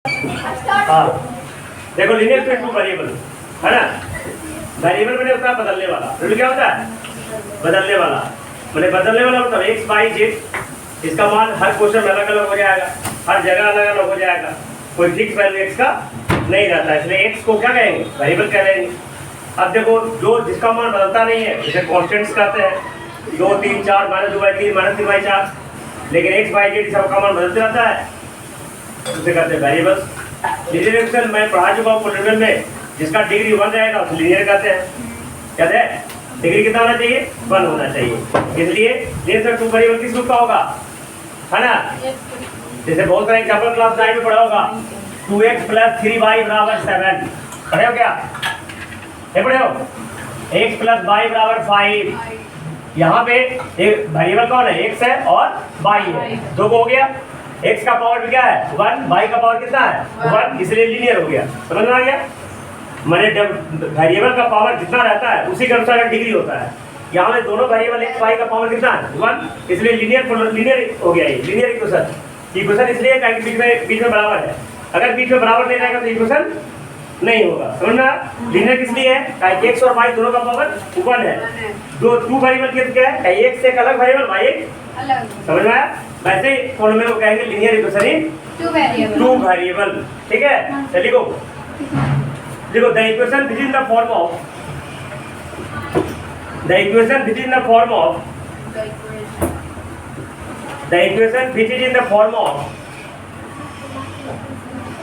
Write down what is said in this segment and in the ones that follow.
हाँ देखो linear equation two variable है ना। वेरिएबल मैंने होता है बदलने वाला। रूल क्या होता है? बदलने वाला। मैंने बदलने वाला मतलब एक्स वाई जेड, इसका मान हर क्वेश्चन में अलग अलग हो जाएगा, हर जगह अलग अलग हो जाएगा, कोई फिक्स वैल्यू एक्स का नहीं रहता, इसलिए एक्स को क्या कहेंगे? वेरिएबल कह देंगे। अब देखो जो जिसका मान बदलता नहीं है जिसे कॉन्स्टेंट्स कहते हैं, 2 3 4 -2/3 -3/4, लेकिन एक्स वाई जेड सबका मान बदलते रहता है, उसे कहते हैं वेरिएबल्स। लीनियर इक्वेशन मैं पढ़ा चुका हूँ पॉलिनोमियल में, जिसका डिग्री 1 रहेगा उसे लीनियर कहते हैं। कहते हैं डिग्री कितना होना चाहिए? 1 होना चाहिए। इसलिए लीनियर इक्वेशन टू वेरिएबल किस रूप का होगा, है ना? जैसे बहुत सारे एग्जांपल क्लास 9 में पढ़ा होगा, 2x + 3y = 7। पढ़े हो क्या? ये पढ़े हो? x + y = 5। यहाँ पे एक वेरिएबल कौन है? x है और y है, दो को हो गया। x का पावर क्या है? 1, y का पावर कितना है? 1, इसलिए लीनियर हो गया। समझ में आ गया? मैंने वेरिएबल का पावर जितना रहता है उसी के अनुसार डिग्री होता है। यहाँ में दोनों वेरिएबल x y का पावर कितना है? 1, इसलिए लीनियर हो गया। ये लीनियर इक्वेशन इसलिए बीच में बराबर है। अगर बीच में बराबर नहीं रहेगा तो इक्वेशन नहीं होगा। समझना? लीनियर किस लिए है? एक्स और वाई दोनों का पावर 1 है। दो टू वेरिएबल क्या है? एक्स एक अलग वेरिएबल, वाई एक अलग। समझ में आया? वैसे ही फॉर्मूले को कहेंगे linear equation in two variable. ठीक है, चलिए देखो the equation which in the form of the equation which in the form of the equation which is in the form of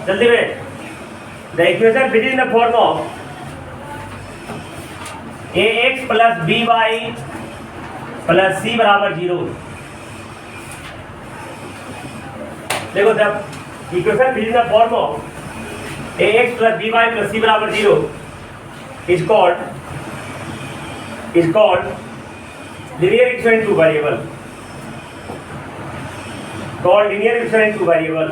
जल्दी में the equation which is in the form of ax + by + c = 0। देखो the equation which in the form of ax + by + c = 0 is called linear equation to variable, called linear equation to variable।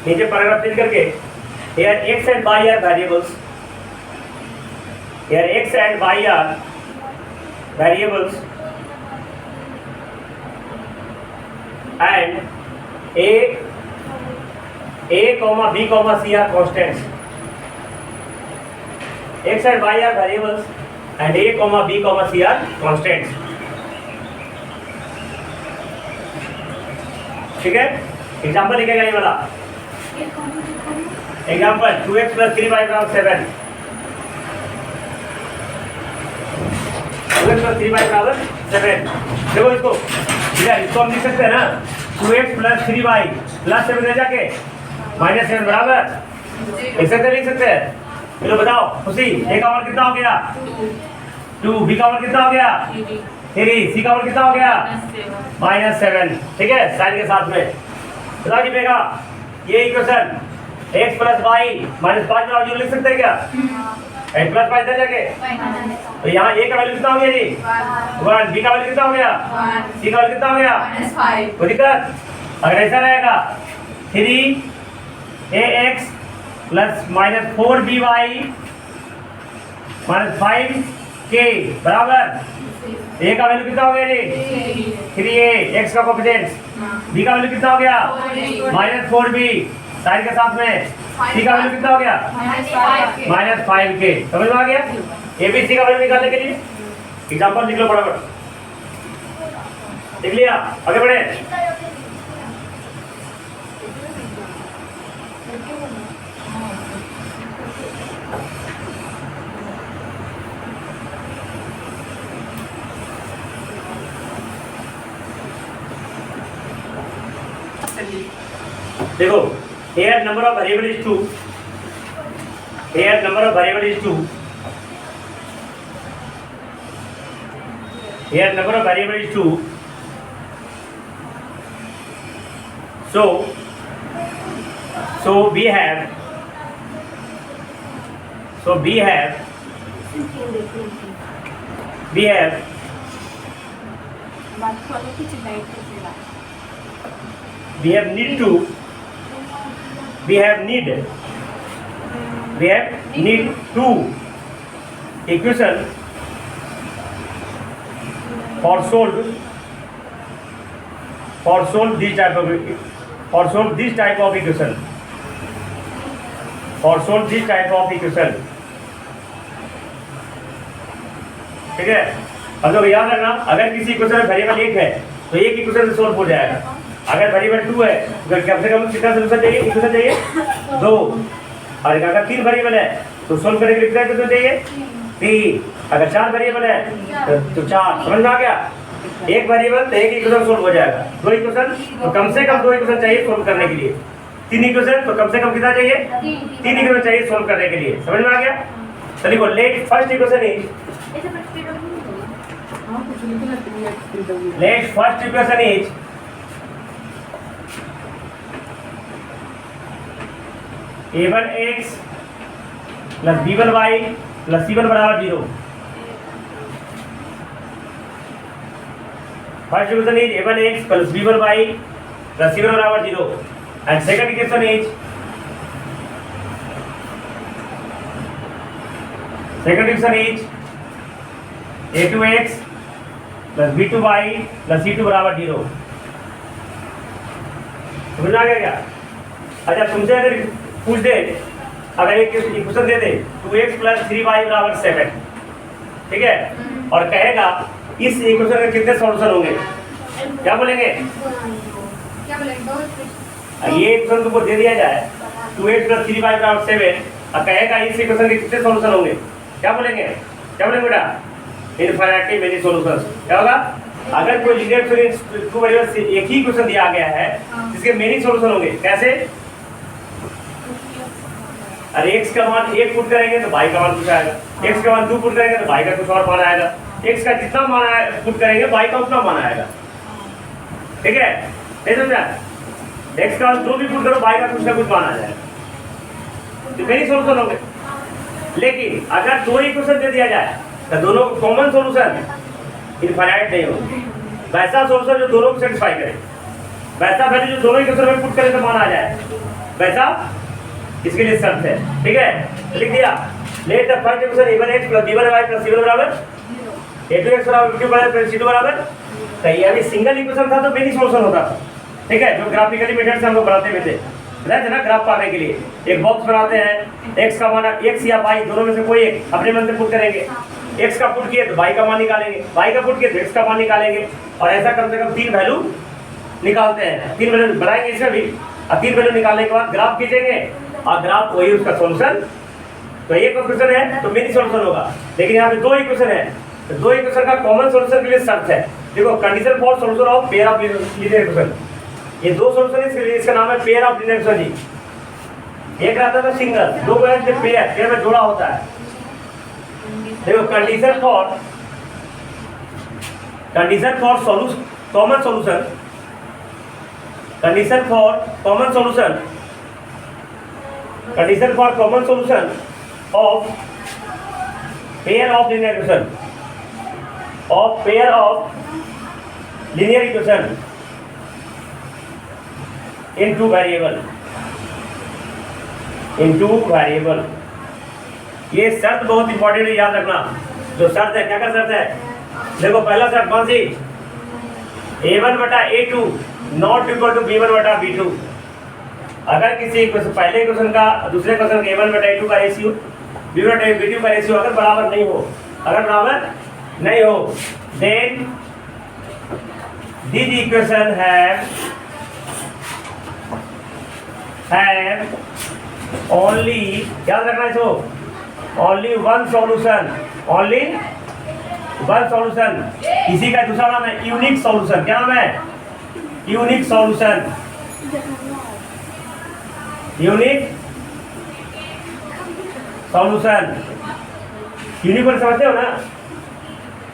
नीचे paragraph change करके here x and y are variables, here x and y are variables and a, b, c are constants। x and y are variables and a, b, c are constants। ठीक है, example लिखेगा ये वाला example 2x + 3y = 7। 2x + 3y = 7। देखो इसको हम लिख सकते हैं ना, 2x + 3y + 7 ले जाके -7 बराबर ऐसे लिख सकते हैं। चलो बताओ खुशी, a का मान कितना हो गया? 2, b का मान कितना हो गया? 3, c का मान कितना हो गया? -7। ठीक है, साइन के साथ में बताओ जी बेगा, ये इक्वेशन x + y -5 = 0 लिख सकते हैं क्या? x + 5 दे जाके तो यहाँ a का वैल्यू कितना हो गया जी? 1, b का वैल्यू कितना हो गया? 1, c का वैल्यू कितना हो गया? -5। कोई दिक्कत? अगर ऐसा रहेगा 3ax + -4by - 5k बराबर a का वैल्यू कितना हो गया जी? 3a, x का कोएफिशिएंट, b का वैल्यू कितना हो गया? -4b, साइन के साथ में c का वैल्यू कितना हो गया? -5k। समझ में आ गया? a b c का वैल्यू निकालने के लिए एग्जांपल लिख लो फटाफट। लिख लिया? आगे बढ़े। देखो here number of variable is 2, here number of variable is 2, here number of variable is 2, so we have need two equation for solve or solve this type of equation, ठीक है। अब तो याद रखना, अगर किसी इक्वेशन में वेरिएबल एक है तो एक इक्वेशन से सोल्व हो जाएगा। अगर वेरिएबल 2 है तो कम से कम कितना सोल्यूशन चाहिए, इक्वेशन चाहिए 2। और अगर 3 वेरिएबल है तो सोल्व करने के लिए कितना इक्वेशन चाहिए 3। अगर 4 वेरिएबल है तो 4। समझ में आ गया? एक वेरिएबल तो एक इक्वेशन सोल्व हो जाएगा। 2 इक्वेशन तो कम से कम 2 इक्वेशन चाहिए सोल्व करने के लिए। 3 इक्वेशन तो कम से कम कितना चाहिए 3 इक्वेशन चाहिए सोल्व करने के लिए। समझ में आ गया? तो देखो let first equation is a1x plus b1y plus c1 बराबर 0। First equation is a1x plus b1y plus c1 बराबर 0 and second equation is a2x plus b2y plus c2 बराबर 0। समझ आ गया क्या? अच्छा तुमसे अगर पूछ दे, अगर एक इक्वेशन दे दे 2x plus 3y बराबर 7, ठीक है, और कहेगा इस इक्वेशन के कितने सॉल्यूशन होंगे, क्या बोलेंगे? ये इक्वेशन तुमको दे दिया जाए 2x plus 3y बराबर 7 और कहेगा इस इक्वेशन के कितने सॉल्यूशन होंगे, क्या बोलेंगे? क्या बोलेंगे बेटा? Infinity many solutions. क्या होगा? अगर कोई लीनियर इक्वेशन टू वेरिएबल से एक ही इक्वेशन दिया गया है जिसके मेनी सॉल्यूशन होंगे, कैसे? अरे x का मान 1 पुट करेंगे तो y का मान कुछ आएगा, x का मान 2 पुट करेंगे तो y का कुछ और मान आएगा, x का जितना मान पुट करेंगे y का उतना मान आएगा। ठीक है, नहीं समझा? x का मान 2 भी पुट करो y का कुछ ना कुछ मान आ जाएगा। तो मेनी सॉल्यूशन होंगे। लेकिन अगर 2 इक्वेशन दे दिया जाए तो दोनों कॉमन सॉल्यूशन इनफाइनाइट नहीं होगा। वैसा सॉल्यूशन जो दोनों को सेटिस्फाई करे, वैसा वैल्यू जो दोनों इक्वेशन में पुट करें तो मान आ जाए, वैसा इसके लिए शर्त है। ठीक है, लिख दिया। Let the first equation a1x plus b1y plus c1 बराबर a2x बराबर b2 बराबर c2 बराबर। तो ये अभी सिंगल इक्वेशन था तो मेनी सॉल्यूशन होता था। ठीक है, जो ग्राफिकली मेथड से हम लोग बनाते हुए थे, रहते ना ग्राफ पाने के लिए एक बॉक्स बनाते हैं, x का मान x या y दोनों में से कोई एक अपने मन से पुट करेंगे। x का पुट किए तो y का मान निकालेंगे, y का पुट किए तो x का मान निकालेंगे, और ऐसा कम से कम 3 वैल्यू निकालते हैं। 3 वैल्यू बनाएंगे इसमें भी, और 3 वैल्यू निकालने के बाद ग्राफ खींचेंगे और ग्राफ वही उसका सॉल्यूशन। तो एक इक्वेशन है तो मेनी सॉल्यूशन होगा, लेकिन यहाँ पे 2 इक्वेशन है तो 2 इक्वेशन का कॉमन सॉल्यूशन के लिए शर्त है। देखो condition for solution of pair of linear equation, ये 2 सॉल्यूशन इसके लिए, इसका नाम है पेयर ऑफ लीनियर इक्वेशन जी। एक रहता था सिंगल, 2 को ऐसे पेयर में जोड़ा होता है। देखो condition for solution common solution, condition for common solution of pair of linear equation, in two variable। ये शर्त बहुत इंपॉर्टेंट है, याद रखना। जो शर्त है, क्या क्या शर्त है? देखो पहला शर्त कौन सी? a1 बटा a2 not equal to b1 बटा b2। अगर किसी पहले इक्वेशन का दूसरे इक्वेशन का a1 बटा a2 का रेशियो b1 बटा b2 का रेशियो अगर बराबर नहीं हो, then this equation have only, याद रखना इसको, only one solution। इसी का दूसरा नाम है यूनिक सॉल्यूशन। क्या नाम है? Unique solution. यूनिक समझते हो ना?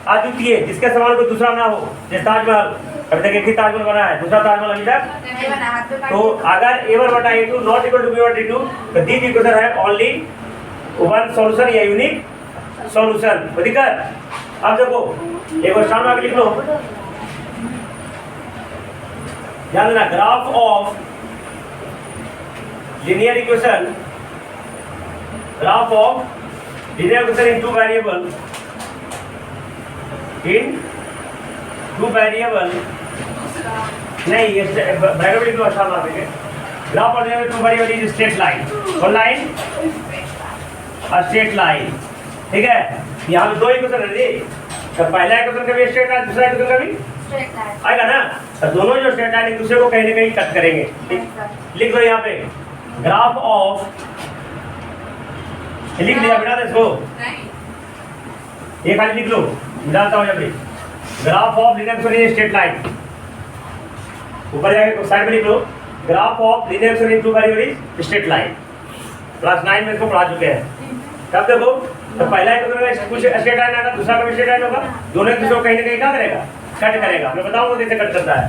अद्वितीय, जिसके समान कोई दूसरा ना हो। जैसे ताजमहल, अभी तक एक ही ताजमहल बना है, दूसरा ताजमहल अभी तक। तो अगर a1 बटा a2 not equal to b1 बटा b2 तो दिस इक्वेशन है ओनली वन सॉल्यूशन या यूनिक सॉल्यूशन। दिक्कत? अब देखो एक बार स्टार में लिख लो, ध्यान देना। Graph of linear equation in two variable नहीं ये ब्रैकेट लिख लो, अच्छा मार देंगे। Graph of two variable is straight line, कौन लाइन? अ स्ट्रेट लाइन, ठीक है। यहाँ पे दो इक्वेशन है जी, तो पहला इक्वेशन का भी स्ट्रेट लाइन, दूसरा इक्वेशन का भी स्ट्रेट लाइन आएगा ना। तो दोनों जो स्ट्रेट लाइन एक दूसरे को कहीं ना कहीं कट करेंगे, ठीक। लिख दो यहाँ पे ग्राफ ऑफ, लिख दिया बेटा इसको, ये खाली लिख लो, मिटाता हूँ यहाँ पे। Graph of linear straight line, ऊपर जाके साइड में लिख लो graph of linear in two variable straight line. Class 9 में इसको पढ़ा चुके हैं। तब देखो, तो पहला एक कुछ स्ट्रेट लाइन आएगा, दूसरा का भी स्ट्रेट लाइन होगा, दोनों एक दूसरे को कहीं ना कहीं क्या करेगा? कट करेगा। मैं बताऊंगा कैसे कट करता है।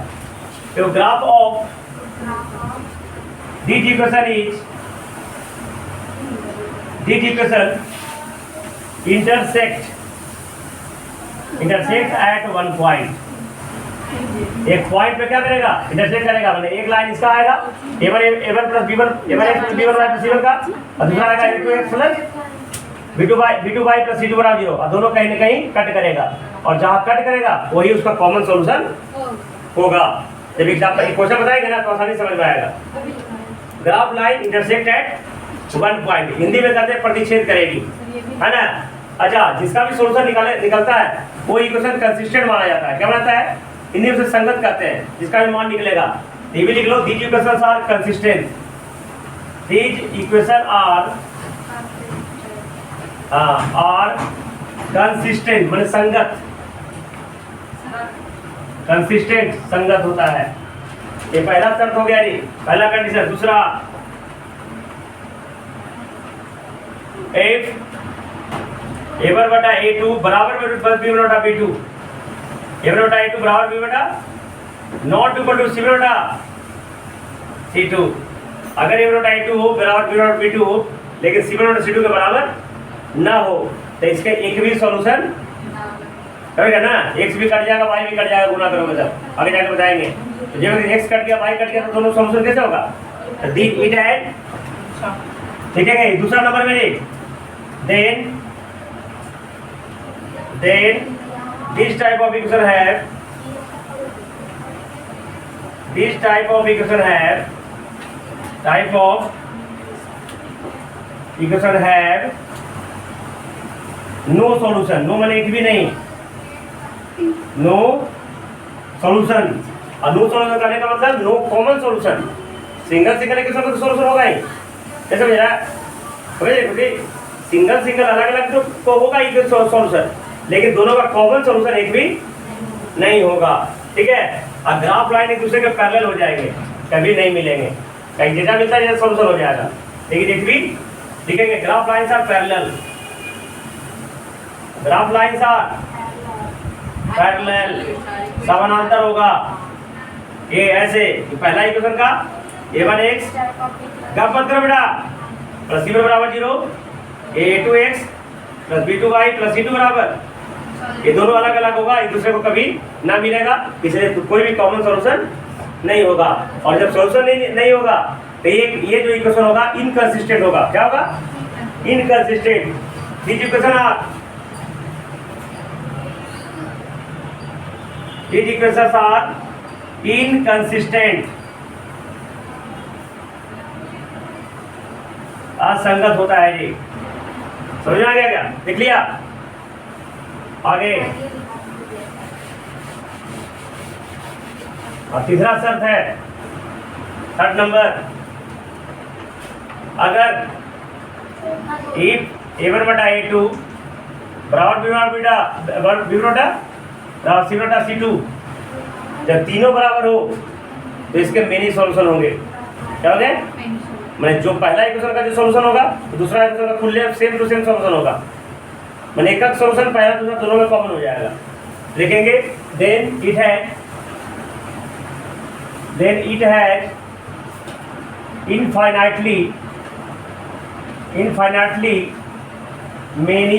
तो graph of this equation is, this equation intersect at one point, एक पॉइंट पे क्या करेगा? इंटरसेक्ट करेगा, मतलब एक लाइन इसका आएगा a1 plus b1 plus c1 का, और दूसरा आएगा a2x plus b2y plus c2 बराबर 0, और दोनों कहीं ना कहीं कट करेगा, और जहाँ कट करेगा वही उसका कॉमन सॉल्यूशन होगा। जब एग्जांपल क्वेश्चन बताएंगे ना तो आसानी समझ में आएगा। Graph line intersect at one point, Hindi में कहते हैं प्रतिच्छेद करेगी, है ना। अच्छा, जिसका भी सॉल्यूशन निकलता है वो इक्वेशन कंसिस्टेंट माना जाता है। क्या बनाता है? हिंदी में संगत कहते हैं, जिसका भी मान निकलेगा। ये भी लिख लो, these equations are consistent, these equation are consistent, मतलब संगत, कंसिस्टेंट संगत होता है। ये पहला शर्त हो गया जी, पहला कंडीशन। दूसरा, if a1 बटा a2 बराबर b1 बटा b2, a1 बटा a2 बराबर b बटा नॉट इक्वल टू c1 बटा c2। अगर a1 बटा a2 हो बराबर b1 बटा b2 हो, लेकिन c1 बटा c2 के बराबर ना हो, तो इसके एक भी सॉल्यूशन करेगा ना। x भी कट जाएगा, y भी कट जाएगा, गुना करोगे तब आगे जाके बताएंगे। तो जब x कट गया, y कट गया, तो दोनों सॉल्यूशन कैसे होगा? इट है, ठीक है। दूसरा नंबर में then this type of equation have no solution, no माने एक भी नहीं, no solution, और no solution करने का मतलब no common solution। Single equation का तो सॉल्यूशन होगा ही, ऐसा समझ रहा है? समझे? सिंगल अलग अलग तो होगा ही सॉल्यूशन, लेकिन दोनों का कॉमन सॉल्यूशन एक भी नहीं होगा, ठीक है। और ग्राफ लाइन एक दूसरे के पैरेलल हो जाएंगे, कभी नहीं मिलेंगे, कहीं जैसा मिलता है जैसा सॉल्यूशन हो जाएगा, लेकिन एक भी लिखेंगे graph lines are parallel, graph lines are parallel, समानांतर होगा। ये ऐसे पहला इक्वेशन का a1x गप मत करो बेटा, प्लस c1 बराबर 0, a2x plus b2y plus c2 बराबर, ये दोनों अलग अलग होगा, एक दूसरे को कभी ना मिलेगा, इसलिए कोई भी कॉमन सॉल्यूशन नहीं होगा। और जब सॉल्यूशन नहीं होगा तो ये जो इक्वेशन होगा इनकंसिस्टेंट होगा। क्या होगा? Inconsistent. This equations are inconsistent, असंगत होता है जी। समझ में आ गया क्या? देख लिया? आगे और तीसरा शर्त है, थर्ड नंबर, अगर a1 बटा a2 बराबर b1 बटा c2, जब तीनों बराबर हो तो इसके मेनी सॉल्यूशन होंगे। क्या होंगे? मैंने जो पहला इक्वेशन का जो सॉल्यूशन होगा, तो दूसरा इक्वेशन का खुले सेम टू सेम सॉल्यूशन होगा। मैंने एक सॉल्यूशन पहला दूसरा दोनों में कॉमन हो जाएगा। लिखेंगे then it has infinitely many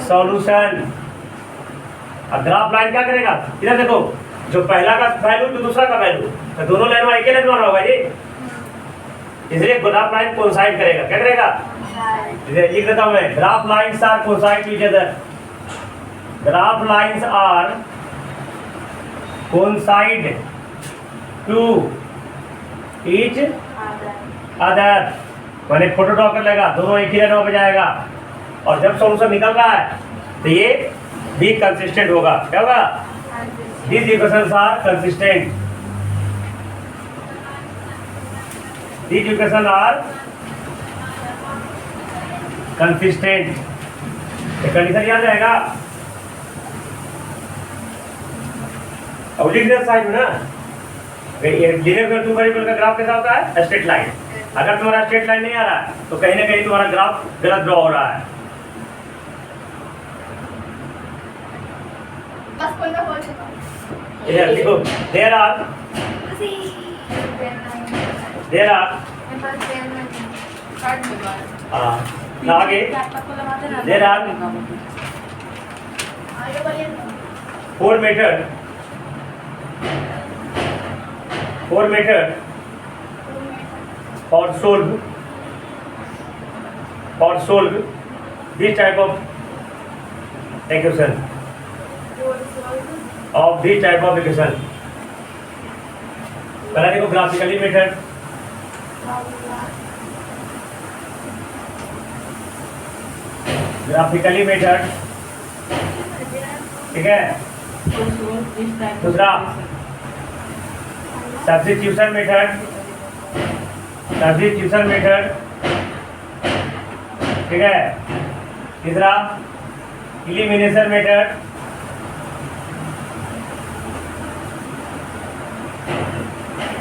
solution, अब ग्राफ लाइन क्या करेगा? इधर देखो, जो पहला का वैल्यू तो दूसरा का वैल्यू, तो दोनों लाइन में एक ही लाइन बना होगा जी, इसलिए ग्राफ लाइन कोइंसाइड करेगा। क्या करेगा? लिख देता हूं मैं, graph lines are coincide to each other, graph lines are coincide to each other, मैंने फोटो ड्रॉ कर लेगा, दोनों एक ही लाइन पे जाएगा, और जब सॉल्यूशन निकल रहा है तो ये भी कंसिस्टेंट होगा। क्या होगा? These equations are consistent. These equations are consistent. ये कंडीशन याद रहेगा। अब लीनियर साइड में ना, लीनियर टू वेरिएबल का ग्राफ कैसा होता है? Straight line. अगर तुम्हारा स्ट्रेट लाइन नहीं आ रहा है तो कहीं ना कहीं तुम्हारा ग्राफ गलत ड्रॉ हो रहा है। देखो देयर आर आगे there are 4 method for solve this type of equation of this type of equation। पहला देखो ग्राफिकली मेथड, ठीक है। दूसरा सब्स्टिट्यूशन मेथड, ठीक है। तीसरा एलिमिनेशन मेथड,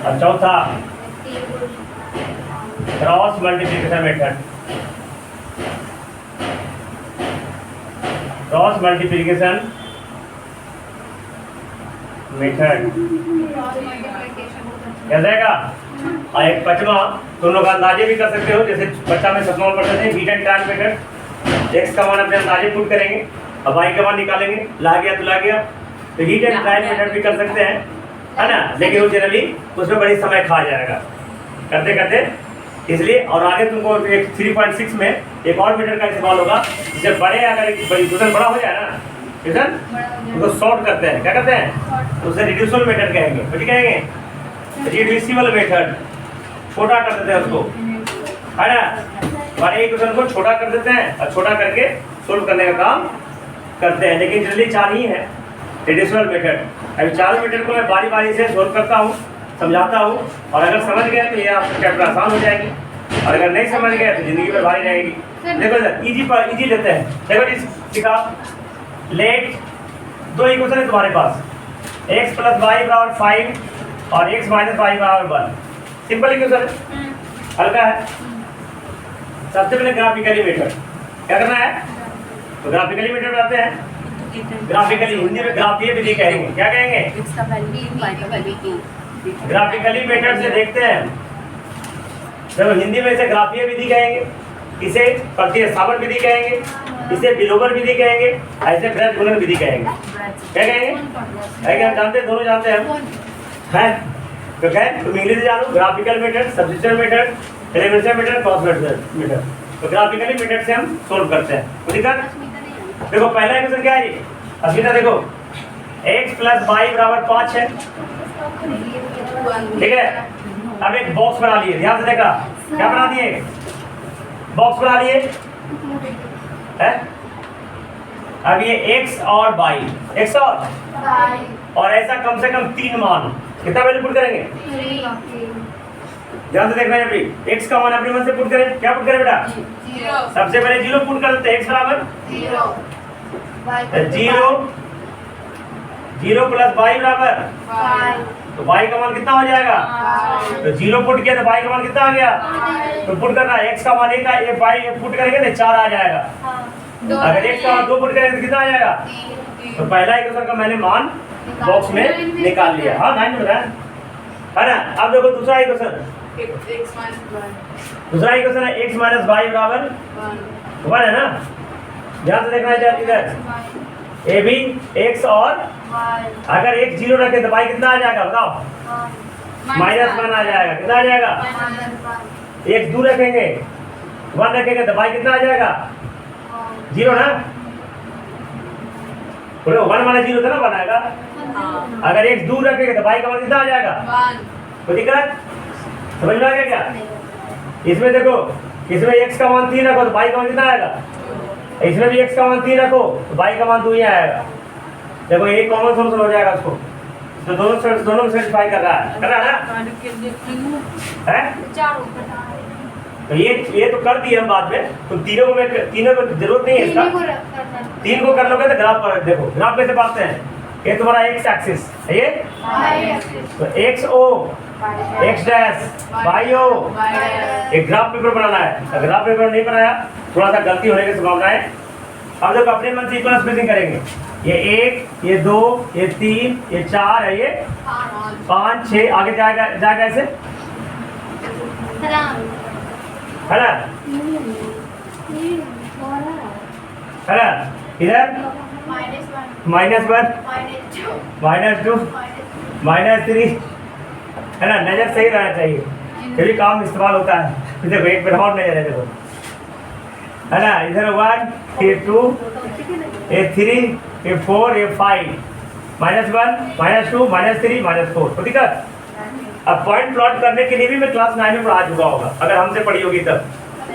और चौथा क्रॉस मल्टीप्लिकेशन मेथड। क्या जाएगा? और एक पांचवा, तुम लोग अंदाजे भी कर सकते हो, जैसे बच्चा में सपना पढ़ते थे heat and trial method. X का मान अपने अंदाजे पुट करेंगे और वाई का मान निकालेंगे, ला गया तो ला गया। तो हीट एंड ट्रायल मेथड भी कर सकते हैं, है ना, लेकिन वो जनरली उसमें बड़ी समय खा जाएगा करते करते, इसलिए। और आगे तुमको एक 3.6 में एक और मेथड का इस्तेमाल होगा, जिससे बड़े अगर क्वेश्चन बड़ा हो जाए ना क्वेश्चन, उसको शॉर्ट करते हैं। क्या करते हैं? उसे रिड्यूसिबल मेथड कहेंगे। तो कहेंगे रिड्यूसिबल मेथड, छोटा कर देते हैं उसको, है ना। बड़े इक्वेशन को छोटा कर देते हैं और छोटा करके सोल्व करने का काम करते हैं, लेकिन जनरली 4 ही है रिड्यूसिबल मेथड। अभी 4 मेथड को मैं बारी बारी से सोल्व करता हूँ, समझाता हूँ, और अगर समझ गए तो ये आपका चैप्टर आसान हो जाएगी, और अगर नहीं समझ गए तो जिंदगी में भारी रहेगी। देखो सर, इजी लेते हैं। देखो सिखा, लेट 2 इक्वेशन है तुम्हारे पास, x + y = 5 और x - y = 1। सिंपल इक्वेशन है, हल्का है। सबसे पहले ग्राफिकली मेथड क्या करना है? तो ग्राफिकली मेथड बनाते हैं। ग्राफिकली हिंदी में ग्राफीय विधि कहेंगे। क्या कहेंगे? ग्राफिकली मेथड से देखते हैं। देखो हिंदी में इसे ग्राफीय विधि कहेंगे, इसे प्रतिस्थापन विधि कहेंगे, इसे विलोपन विधि कहेंगे, ऐसे ब्रज गुणन विधि कहेंगे। क्या कहेंगे? हम जानते हैं, दोनों जानते हैं हैं। तो क्या तुम इंग्लिश जानो, graphical method, substitution method, elimination method, cross method. तो ग्राफिकली मेथड से हम सोल्व करते हैं। देखो पहला इक्वेशन क्या है? अस्मिता देखो, x + y = 5 है, ठीक है। अब एक बॉक्स बना लिए, ध्यान से देखा, क्या बना दिए? बॉक्स बना लिए है। अब ये x और y, x और ऐसा कम से कम 3 मान, कितना वैल्यू पुट करेंगे? ध्यान से देखना है, x का मान अपने मन से पुट करें। क्या पुट करें बेटा? 0। सबसे पहले 0 पुट कर देते हैं। x = 0, 0 + y = 5, तो y का मान कितना हो जाएगा? तो 0 पुट किया तो y का मान कितना आ गया? तो पुट करना, x का मान 1 है, y पुट करेंगे तो 4 आ जाएगा। अगर x का मान 2 पुट करेंगे तो कितना आ जाएगा? तो पहला इक्वेशन का मैंने मान बॉक्स में निकाल लिया। हाँ 9 बताया है ना। अब देखो दूसरा इक्वेशन, दूसरा इक्वेशन है x - y = 1 है ना। ध्यान से देखना है इधर, ए भी x और अगर x 0 रखे तो y कितना आ जाएगा? बताओ, -1 आ जाएगा। कितना आ जाएगा? x दूर रखेंगे, 1 रखेंगे तो y कितना आ जाएगा? 0 ना। बोलो 1 - 0 था ना, बनाएगा। अगर x दूर रखेंगे तो y का मान कितना आ जाएगा 1। कोई दिक्कत समझ में आ गया क्या? इसमें देखो, इसमें x का मान 3 रखो तो y का मान कितना आएगा, इसमें भी x का मान 3 रखो तो y का मान 2 ही आएगा। देखो एक कॉमन सोल्यूशन हो जाएगा उसको, तो दोनों में सेटिस्फाई कर रहा है ना है? तो ये तो कर दिए हम बाद में, तो तीनों को जरूरत नहीं है इसका, 3 को कर लोगे तो ग्राफ पर देखो, ग्राफ कैसे पाते हैं, ये तुम्हारा x एक्सिस है ये, तो x o x dash y o, एक ग्राफ पेपर बनाना है। ग्राफ पेपर नहीं बनाया, थोड़ा सा गलती होने की संभावना है। अब देखो अपने मन से इक्वल स्पेसिंग करेंगे, ये 1 ये 2 ये 3 ये 4 है, ये 5 6 आगे जाएगा ऐसे है ना, है ना? इधर -1 -2 -3 है ना, नजर सही रहना चाहिए, ये भी काम इस्तेमाल होता है। देखो एक बार और नजर है, देखो है ना, इधर 1 ये 2 ये 3 ये 4 ये 5 -1 -2 -3 -4। तो दिक्कत अब पॉइंट प्लॉट करने के लिए भी मैं क्लास 9 में पढ़ा चुका होगा, अगर हमसे पढ़ी होगी तब,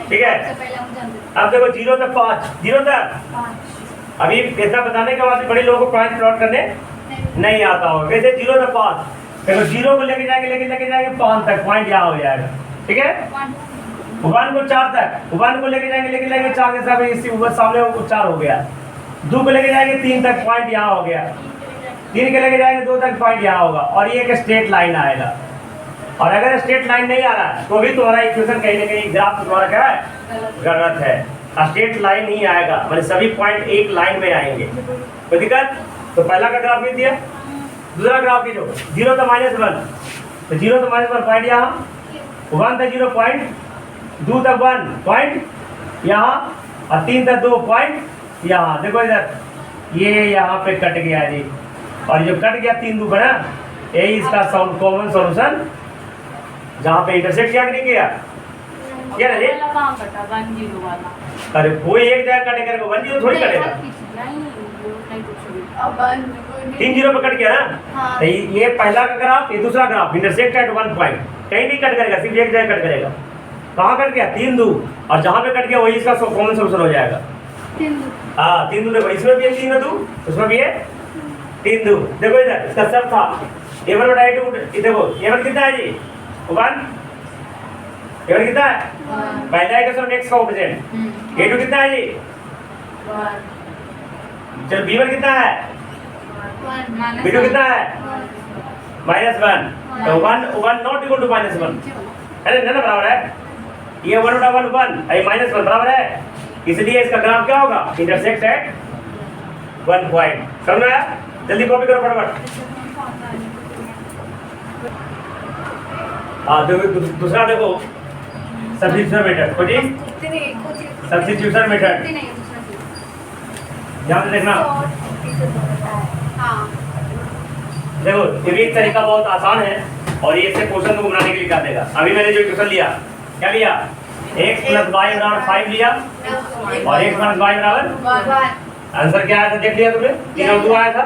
ठीक है। अब देखो 0 तक 5, 0 तक अभी ऐसा बताने के बाद बड़े लोगों को पॉइंट प्लॉट करने नहीं आता होगा। वैसे 0 तक 5, देखो 0 को लेके जाएंगे 5 तक, पॉइंट यहाँ हो जाएगा, ठीक है। 1 को 4 तक, 1 को लेके जाएंगे 4 के साथ इसी ऊपर सामने 4 हो गया। 2 को लेके जाएंगे 3 तक, पॉइंट यहाँ हो गया। 3 के लेके जाएंगे 2 तक, पॉइंट यहाँ होगा, और ये एक स्ट्रेट लाइन आएगा। और अगर स्ट्रेट लाइन नहीं आ रहा है तो भी तुम्हारा इक्वेशन कहीं ना कहीं ग्राफ तुम्हारा क्या है, गलत है। स्ट्रेट लाइन नहीं आएगा, मतलब सभी पॉइंट एक लाइन में आएंगे। कोई दिक्कत? तो पहला का ग्राफ लिख दिया, दूसरा ग्राफ कीजिए 0 तो -1, तो 0 तो -1 पॉइंट यहाँ, 1 तक 0 पॉइंट, 2 तक 1 पॉइंट यहाँ, और 3 तक 2 पॉइंट यहाँ। देखो इधर ये यहाँ पे कट गया जी, और जो कट गया 3 2 बना, यही इसका कॉमन सॉल्यूशन, जहाँ पे इंटरसेक्ट किया कि नहीं किया, क्या ना जी? अरे कोई एक जगह कटे करेगा, 1 0 थोड़ी कटेगा, 3 0 पे कट गया ना। तो ये पहला का ग्राफ, ये दूसरा ग्राफ, इंटरसेक्ट एट 1 पॉइंट, कहीं नहीं कट करेगा, सिर्फ एक जगह कट करेगा। कहाँ कट गया? 3 2, और जहाँ पे कट गया वही इसका कॉमन सॉल्यूशन हो जाएगा। हाँ 3 2, देखो इसमें भी है 3 2, उसमें भी है 3 2। देखो इधर इसका सब था A1/2, देखो A1 कितना है जी, 1, A1 कितना है, पहला इक्वेशन x का ऑपोजिट। A2 कितना है जी, 1। चलो B1 कितना है, B2 कितना है, -1। तो 1 नॉट इक्वल टू -1 है ना, बराबर है। ये 1/1 1, ये -1 बराबर है, इसलिए इसका ग्राफ क्या होगा, इंटरसेक्ट एट 1 पॉइंट। समझ में आया? जल्दी कॉपी करो फटाफट। हाँ देखो दूसरा देखो, सब्स्टिट्यूशन मेथड, खोजी सब्स्टिट्यूशन मेथड, ध्यान से देखना। देखो ये भी एक तरीका बहुत आसान है, और ये से क्वेश्चन को बनाने के लिए क्या देगा। अभी मैंने जो इक्वेशन लिया, क्या लिया, x + y = 5 लिया, और x - y = आंसर क्या आया था, देख लिया तुमने, 3 2 आया था।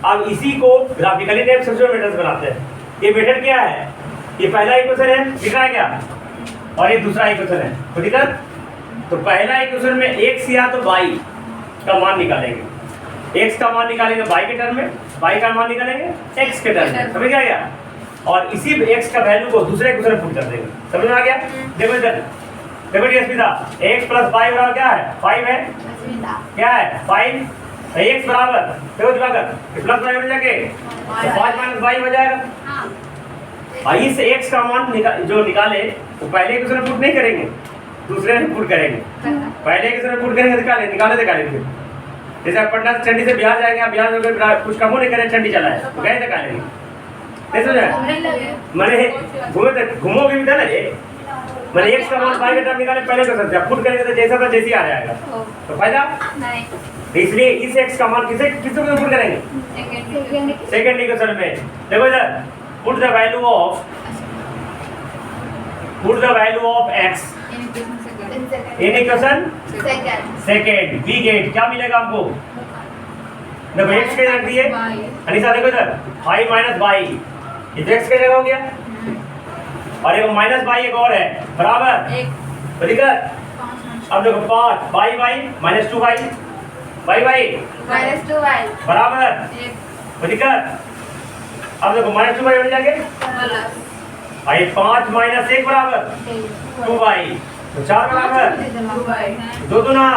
अब इसी को ग्राफिकली टाइप सब्स्टिट्यूशन मेथड से बनाते हैं। ये मेथड क्या है, ये पहला इक्वेशन है, दिखा है क्या, और ये दूसरा इक्वेशन है, तो दिखा। तो पहला इक्वेशन में x या तो y का मान निकालेंगे, x का मान निकालेंगे y के टर्म में, y का मान निकालेंगे x के टर्म में, समझ गया? और इसी x का वैल्यू को दूसरे इक्वेशन में पुट कर देंगे। समझ में आ गया? देखो इधर, देखो डीएसपी था, x + y बराबर क्या है, 5 है, क्या है 5, x बराबर, देखो दिखाकर प्लस y में जाके 5 - y हो जाएगा। और इस x का मान जो निकाले वो पहले इक्वेशन में पुट नहीं करेंगे, दूसरे में पुट करेंगे। पहले इक्वेशन में पुट करेंगे, निकालेंगे। जैसे आप पटना से चंडी से बिहार जाएंगे, आप बिहार में कुछ कम नहीं करें, चंडी चला है तो गए निकालेंगे, नहीं समझे? मैंने घूमोगे भी था ना ये, मैंने x का मान y के टर्म निकाले, पहले कर सकते हैं, पुट करेंगे तो जैसा था जैसे आ जाएगा, तो फायदा नहीं। इसलिए इस x का मान किससे पुट करेंगे, सेकंड इक्वेशन में। देखो इधर, put the value of x in equation second, we get क्या मिलेगा हमको, देखो x के रख दिए, अनिशा देखो इधर 5 माइनस बाई, ये तो x के जगह हो गया, और एक माइनस बाई एक और है बराबर ठीक है। अब देखो 5 by by minus 2 by by by minus 2 by बराबर ठीक है। अब देखो माइनस 2 बाई बन जाएंगे, आई 5 माइनस 1 बराबर 2 बाई, तो 4 बराबर 2 दूना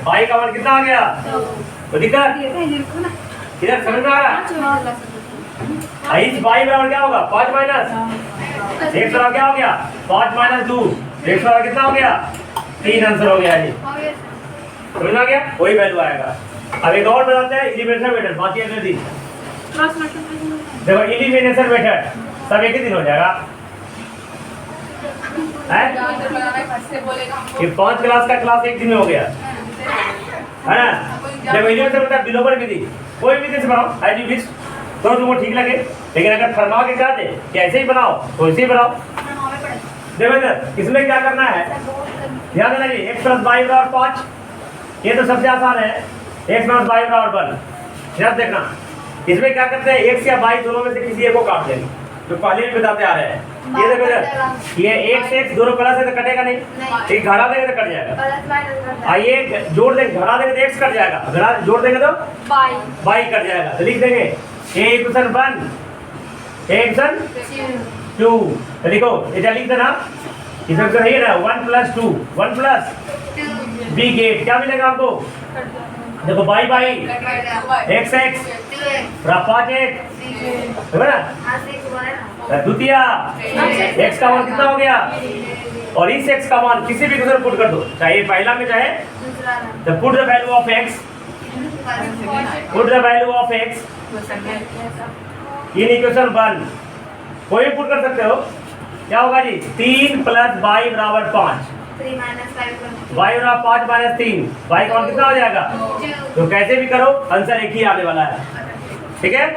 बाई का मान कितना आ गया, तो दिक्कत इधर समझ में आ रहा है। इस बाई बराबर क्या होगा 5 माइनस 1 बराबर क्या हो गया 5 माइनस 2, 1 बराबर कितना हो गया 3, आंसर हो गया जी, समझ में आ गया, वही वैल्यू आएगा। अब एक और बताते हैं एलिमिनेशन मेथड, बाकी अगले दिन देखो एलिमिनेशन मेथड सब एक ही दिन हो जाएगा है? ये 5 क्लास का क्लास एक दिन में हो गया है ना। जब एलिमिनेशन मेथड बिलो पर विधि कोई भी दिन से बनाओ एज यू विश, तो तुमको ठीक लगे, लेकिन अगर फरमा के क्या दे कि ऐसे ही बनाओ तो ऐसे ही बनाओ। देखो इधर इसमें क्या करना है, ध्यान देना जी, x प्लस बाई बराबर 5, ये तो सबसे आसान है, x प्लस बाई बराबर 1। ध्यान देखना इसमें क्या करते हैं, x या बाई दोनों में से किसी एक को काट देंगे, जो पहले भी बताते आ रहे हैं। ये देखो इधर ये x दोनों प्लस है तो कटेगा नहीं, एक घटा देंगे तो कट जाएगा, आइए जोड़ देंगे, घटा देंगे तो x कट जाएगा, घटा जोड़ देंगे तो बाई कट जाएगा, तो लिख देंगे a इक्वेशन 1 a इक्वेशन 2, तो देखो इधर लिख देना, इधर तो है ना 1 प्लस 2 1 प्लस b गेट क्या मिलेगा आपको, देखो by by x x 5 x है ना, द्वितीय x का मान कितना हो गया, और इस x का मान किसी भी इक्वेशन पुट कर दो, चाहे पहला में चाहे, तो put the value of x, put the value of x in equation 1, कोई भी पुट कर सकते हो, क्या होगा जी 3 प्लस बाई बराबर 5, बाई बराबर 5 माइनस 3, बाई का मान कितना हो जाएगा, तो कैसे भी करो आंसर एक ही आने वाला है, ठीक है।